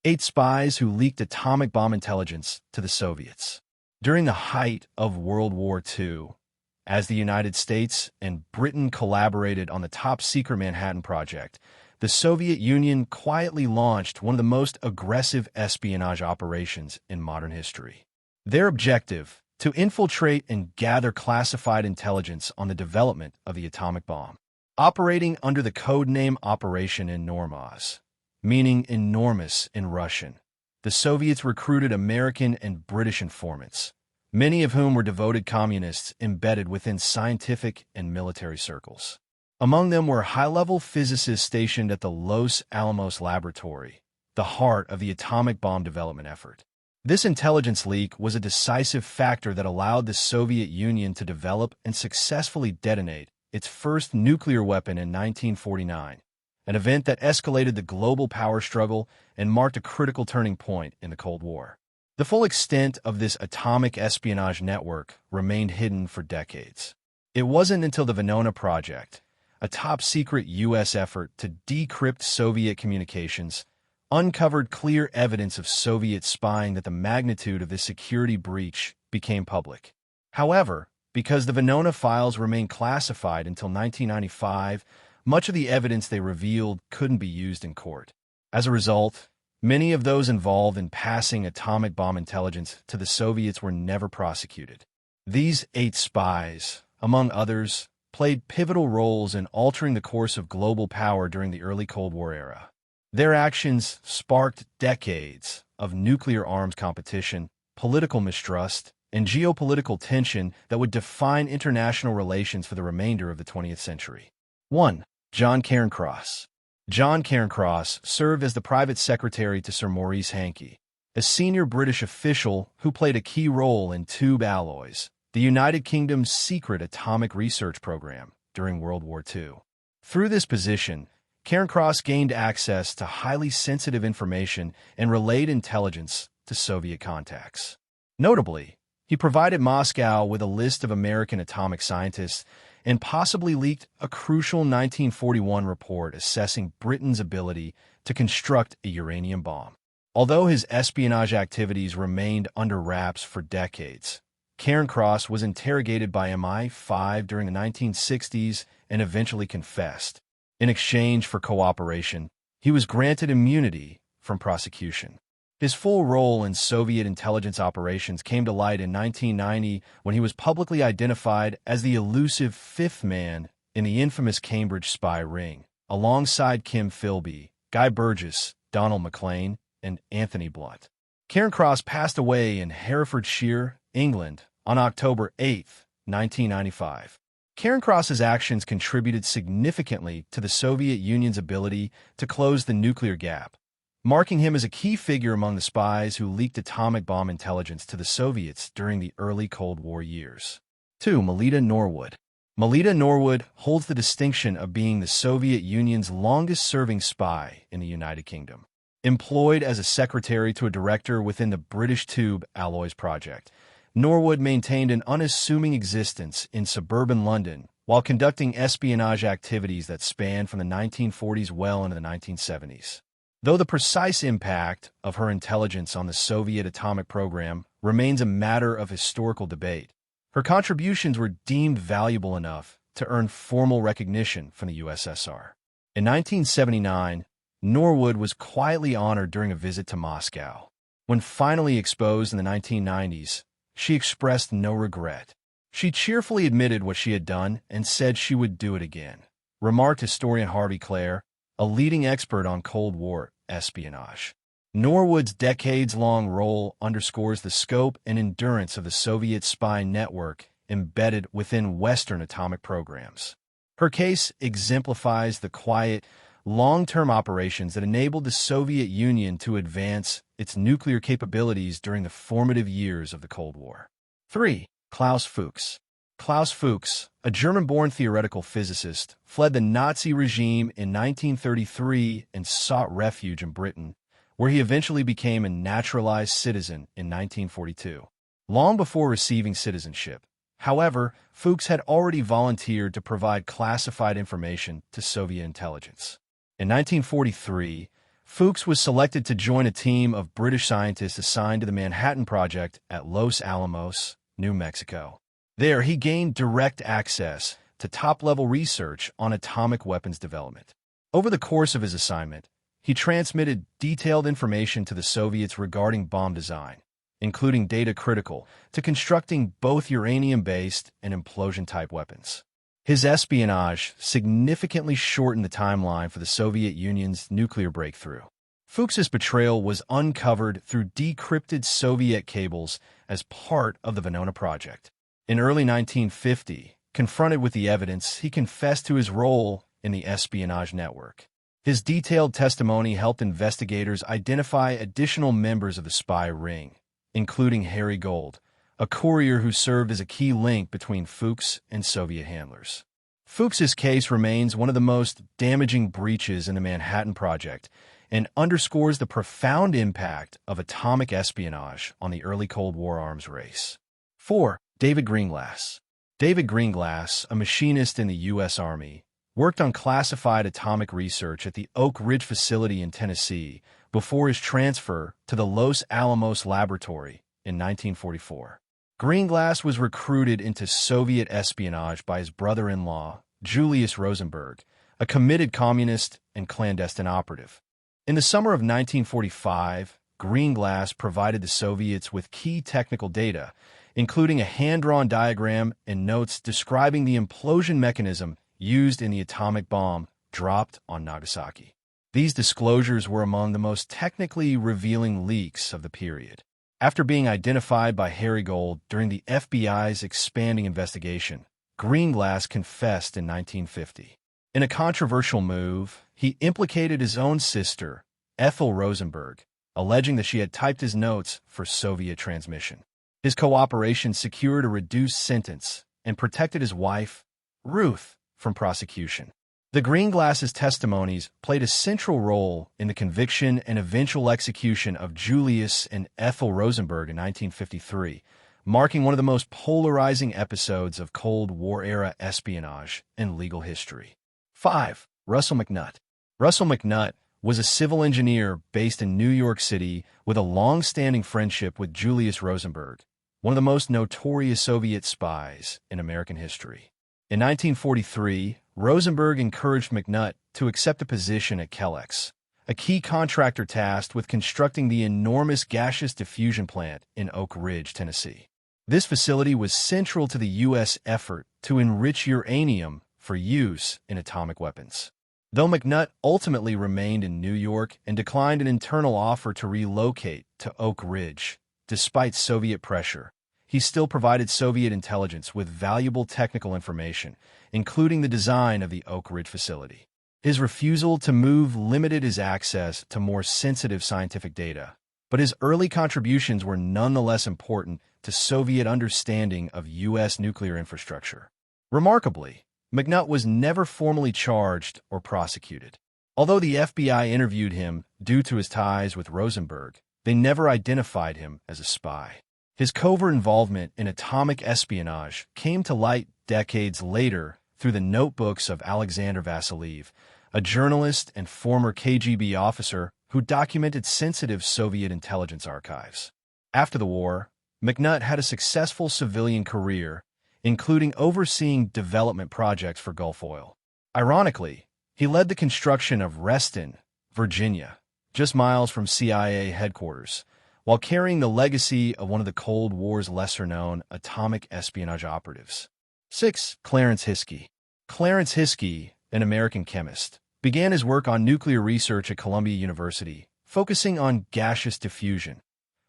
8 spies who leaked atomic bomb intelligence to the Soviets. During the height of World War II, as the United States and Britain collaborated on the top-secret Manhattan Project, the Soviet Union quietly launched one of the most aggressive espionage operations in modern history. Their objective: to infiltrate and gather classified intelligence on the development of the atomic bomb. Operating under the codename Operation Enormous, meaning enormous in Russian, the Soviets recruited American and British informants, many of whom were devoted communists embedded within scientific and military circles. Among them were high-level physicists stationed at the Los Alamos Laboratory, the heart of the atomic bomb development effort. This intelligence leak was a decisive factor that allowed the Soviet Union to develop and successfully detonate its first nuclear weapon in 1949, an event that escalated the global power struggle and marked a critical turning point in the Cold War. The full extent of this atomic espionage network remained hidden for decades. It wasn't until the Venona Project, a top-secret U.S. effort to decrypt Soviet communications, uncovered clear evidence of Soviet spying, that the magnitude of this security breach became public. However, because the Venona files remained classified until 1995, much of the evidence they revealed couldn't be used in court. As a result, many of those involved in passing atomic bomb intelligence to the Soviets were never prosecuted. These 8 spies, among others, played pivotal roles in altering the course of global power during the early Cold War era. Their actions sparked decades of nuclear arms competition, political mistrust, and geopolitical tension that would define international relations for the remainder of the 20th century. 1. John Cairncross. John Cairncross served as the private secretary to Sir Maurice Hankey, a senior British official who played a key role in tube alloys, the United Kingdom's secret atomic research program during World War II. Through this position, Cairncross gained access to highly sensitive information and relayed intelligence to Soviet contacts. Notably, he provided Moscow with a list of American atomic scientists and possibly leaked a crucial 1941 report assessing Britain's ability to construct a uranium bomb. Although his espionage activities remained under wraps for decades, Cairncross was interrogated by MI5 during the 1960s and eventually confessed. In exchange for cooperation, he was granted immunity from prosecution. His full role in Soviet intelligence operations came to light in 1990 when he was publicly identified as the elusive 5th man in the infamous Cambridge spy ring, alongside Kim Philby, Guy Burgess, Donald MacLean, and Anthony Blunt. Cairncross passed away in Herefordshire, England, on October 8, 1995. Cairncross's actions contributed significantly to the Soviet Union's ability to close the nuclear gap, marking him as a key figure among the spies who leaked atomic bomb intelligence to the Soviets during the early Cold War years. 2. Melita Norwood. Melita Norwood holds the distinction of being the Soviet Union's longest-serving spy in the United Kingdom. Employed as a secretary to a director within the British Tube Alloys Project, Norwood maintained an unassuming existence in suburban London while conducting espionage activities that spanned from the 1940s well into the 1970s. Though the precise impact of her intelligence on the Soviet atomic program remains a matter of historical debate, her contributions were deemed valuable enough to earn formal recognition from the USSR. In 1979, Norwood was quietly honored during a visit to Moscow. When finally exposed in the 1990s, she expressed no regret. She cheerfully admitted what she had done and said she would do it again, remarked historian Harvey Clare, a leading expert on Cold War espionage. Norwood's decades-long role underscores the scope and endurance of the Soviet spy network embedded within Western atomic programs. Her case exemplifies the quiet, long-term operations that enabled the Soviet Union to advance its nuclear capabilities during the formative years of the Cold War. 3. Klaus Fuchs. Klaus Fuchs, a German-born theoretical physicist, fled the Nazi regime in 1933 and sought refuge in Britain, where he eventually became a naturalized citizen in 1942. Long before receiving citizenship, however, Fuchs had already volunteered to provide classified information to Soviet intelligence. In 1943, Fuchs was selected to join a team of British scientists assigned to the Manhattan Project at Los Alamos, New Mexico. There, he gained direct access to top-level research on atomic weapons development. Over the course of his assignment, he transmitted detailed information to the Soviets regarding bomb design, including data critical to constructing both uranium-based and implosion-type weapons. His espionage significantly shortened the timeline for the Soviet Union's nuclear breakthrough. Fuchs's betrayal was uncovered through decrypted Soviet cables as part of the Venona project. In early 1950, confronted with the evidence, he confessed to his role in the espionage network. His detailed testimony helped investigators identify additional members of the spy ring, including Harry Gold, a courier who served as a key link between Fuchs and Soviet handlers. Fuchs's case remains one of the most damaging breaches in the Manhattan Project and underscores the profound impact of atomic espionage on the early Cold War arms race. 4. David Greenglass. David Greenglass, a machinist in the U.S. Army, worked on classified atomic research at the Oak Ridge facility in Tennessee before his transfer to the Los Alamos laboratory in 1944. Greenglass was recruited into Soviet espionage by his brother-in-law, Julius Rosenberg, a committed communist and clandestine operative. In the summer of 1945, Greenglass provided the Soviets with key technical data, including a hand-drawn diagram and notes describing the implosion mechanism used in the atomic bomb dropped on Nagasaki. These disclosures were among the most technically revealing leaks of the period. After being identified by Harry Gold during the FBI's expanding investigation, Greenglass confessed in 1950. In a controversial move, he implicated his own sister, Ethel Rosenberg, alleging that she had typed his notes for Soviet transmission. His cooperation secured a reduced sentence and protected his wife, Ruth, from prosecution. The Greenglass's testimonies played a central role in the conviction and eventual execution of Julius and Ethel Rosenberg in 1953, marking one of the most polarizing episodes of Cold War-era espionage in legal history. 5. Russell McNutt. Russell McNutt was a civil engineer based in New York City with a long-standing friendship with Julius Rosenberg, one of the most notorious Soviet spies in American history. In 1943, Rosenberg encouraged McNutt to accept a position at Kellex, a key contractor tasked with constructing the enormous gaseous diffusion plant in Oak Ridge, Tennessee. This facility was central to the U.S. effort to enrich uranium for use in atomic weapons. Though McNutt ultimately remained in New York and declined an internal offer to relocate to Oak Ridge, despite Soviet pressure, he still provided Soviet intelligence with valuable technical information, including the design of the Oak Ridge facility. His refusal to move limited his access to more sensitive scientific data, but his early contributions were nonetheless important to Soviet understanding of U.S. nuclear infrastructure. Remarkably, McNutt was never formally charged or prosecuted. Although the FBI interviewed him due to his ties with Rosenberg, they never identified him as a spy. His covert involvement in atomic espionage came to light decades later through the notebooks of Alexander Vasiliev, a journalist and former KGB officer who documented sensitive Soviet intelligence archives. After the war, McNutt had a successful civilian career, including overseeing development projects for Gulf Oil. Ironically, he led the construction of Reston, Virginia, just miles from CIA headquarters, while carrying the legacy of one of the Cold War's lesser-known atomic espionage operatives. 6. Clarence Hiskey. Clarence Hiskey, an American chemist, began his work on nuclear research at Columbia University, focusing on gaseous diffusion,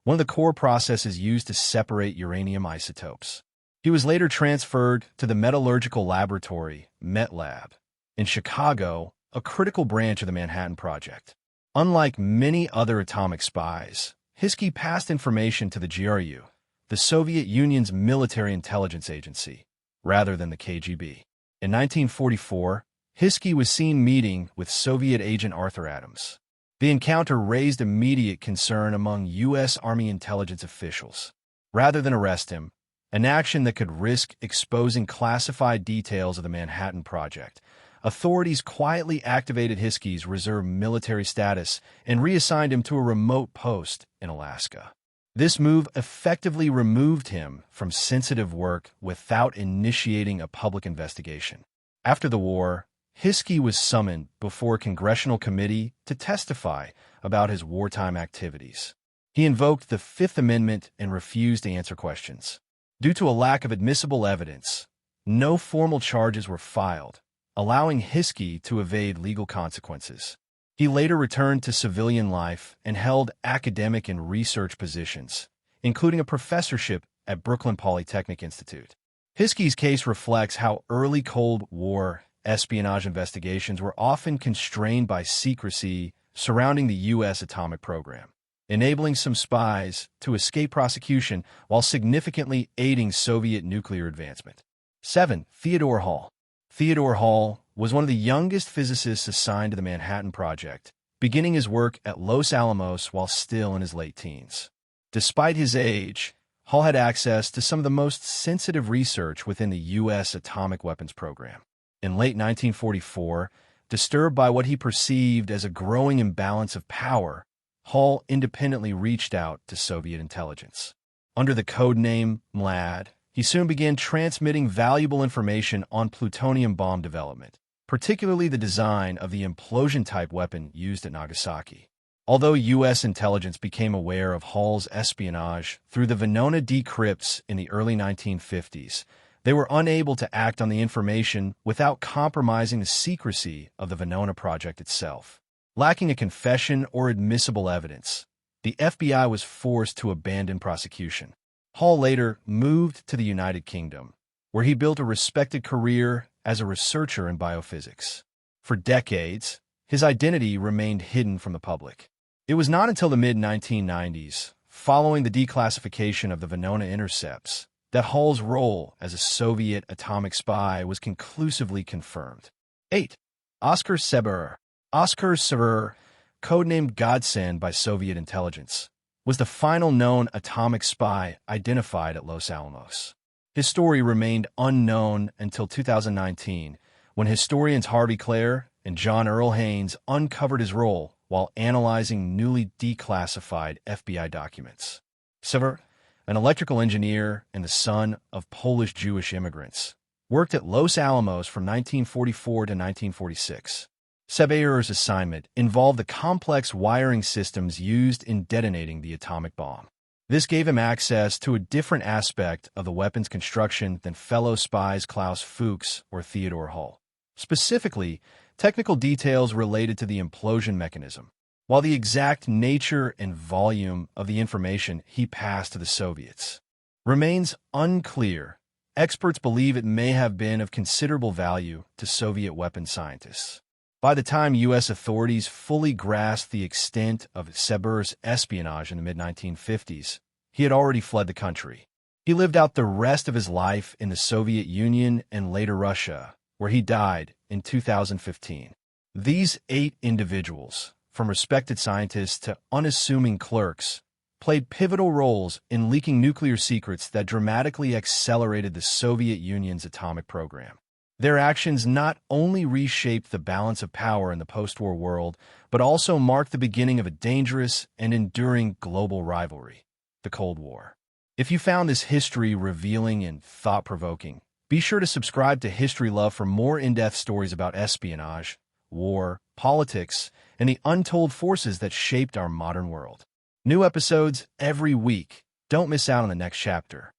one of the core processes used to separate uranium isotopes. He was later transferred to the Metallurgical Laboratory, METLab, in Chicago, a critical branch of the Manhattan Project. Unlike many other atomic spies, Hiskey passed information to the GRU, the Soviet Union's military intelligence agency, rather than the KGB. In 1944, Hiskey was seen meeting with Soviet agent Arthur Adams. The encounter raised immediate concern among U.S. Army intelligence officials. Rather than arrest him, an action that could risk exposing classified details of the Manhattan Project, authorities quietly activated Hiskey's reserve military status and reassigned him to a remote post in Alaska. This move effectively removed him from sensitive work without initiating a public investigation. After the war, Hiskey was summoned before a congressional committee to testify about his wartime activities. He invoked the Fifth Amendment and refused to answer questions. Due to a lack of admissible evidence, no formal charges were filed, allowing Hiskey to evade legal consequences. He later returned to civilian life and held academic and research positions, including a professorship at Brooklyn Polytechnic Institute. Hiskey's case reflects how early Cold War espionage investigations were often constrained by secrecy surrounding the U.S. atomic program, enabling some spies to escape prosecution while significantly aiding Soviet nuclear advancement. 7. Theodore Hall. Theodore Hall was one of the youngest physicists assigned to the Manhattan Project, beginning his work at Los Alamos while still in his late teens. Despite his age, Hall had access to some of the most sensitive research within the U.S. atomic weapons program. In late 1944, disturbed by what he perceived as a growing imbalance of power, Hall independently reached out to Soviet intelligence. Under the codename MLAD, he soon began transmitting valuable information on plutonium bomb development, particularly the design of the implosion-type weapon used at Nagasaki. Although U.S. intelligence became aware of Hall's espionage through the Venona decrypts in the early 1950s, they were unable to act on the information without compromising the secrecy of the Venona project itself. Lacking a confession or admissible evidence, the FBI was forced to abandon prosecution. Hall later moved to the United Kingdom, where he built a respected career as a researcher in biophysics. For decades, his identity remained hidden from the public. It was not until the mid-1990s, following the declassification of the Venona intercepts, that Hall's role as a Soviet atomic spy was conclusively confirmed. 8. Oskar Severer. Oskar Severer, codenamed Godsend by Soviet intelligence, was the final known atomic spy identified at Los Alamos. His story remained unknown until 2019, when historians Harvey Clare and John Earl Haynes uncovered his role while analyzing newly declassified FBI documents. Severer, an electrical engineer and the son of Polish Jewish immigrants, worked at Los Alamos from 1944 to 1946. Severer's assignment involved the complex wiring systems used in detonating the atomic bomb. This gave him access to a different aspect of the weapon's construction than fellow spies Klaus Fuchs or Theodore Hall. Specifically, technical details related to the implosion mechanism, while the exact nature and volume of the information he passed to the Soviets remains unclear. Experts believe it may have been of considerable value to Soviet weapons scientists. By the time U.S. authorities fully grasped the extent of Severer's espionage in the mid-1950s, he had already fled the country. He lived out the rest of his life in the Soviet Union and later Russia, where he died in 2015. These 8 individuals, from respected scientists to unassuming clerks, played pivotal roles in leaking nuclear secrets that dramatically accelerated the Soviet Union's atomic program. Their actions not only reshaped the balance of power in the post-war world, but also marked the beginning of a dangerous and enduring global rivalry, the Cold War. If you found this history revealing and thought-provoking, be sure to subscribe to History Love for more in-depth stories about espionage, war, politics, and the untold forces that shaped our modern world. New episodes every week. Don't miss out on the next chapter.